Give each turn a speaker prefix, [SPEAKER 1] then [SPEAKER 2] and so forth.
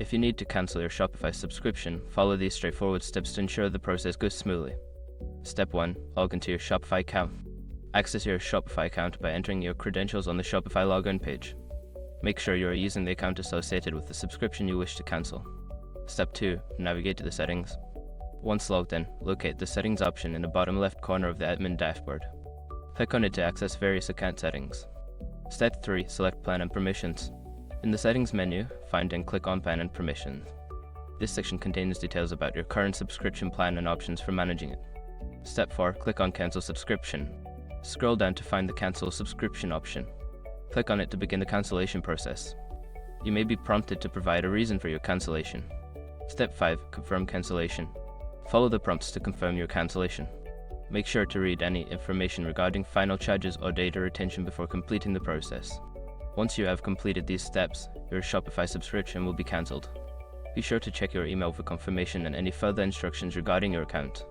[SPEAKER 1] If you need to cancel your Shopify subscription, follow these straightforward steps to ensure the process goes smoothly. Step 1. Log into your Shopify account. Access your Shopify account by entering your credentials on the Shopify login page. Make sure you are using the account associated with the subscription you wish to cancel. Step 2. Navigate to the settings. Once logged in, locate the settings option in the bottom left corner of the admin dashboard. Click on it to access various account settings. Step 3. Select Plan and Permissions. In the settings menu, find and click on Plan and Permissions. This section contains details about your current subscription plan and options for managing it. Step 4. Click on Cancel Subscription. Scroll down to find the Cancel Subscription option. Click on it to begin the cancellation process. You may be prompted to provide a reason for your cancellation. Step 5. Confirm cancellation. Follow the prompts to confirm your cancellation. Make sure to read any information regarding final charges or data retention before completing the process. Once you have completed these steps, your Shopify subscription will be cancelled. Be sure to check your email for confirmation and any further instructions regarding your account.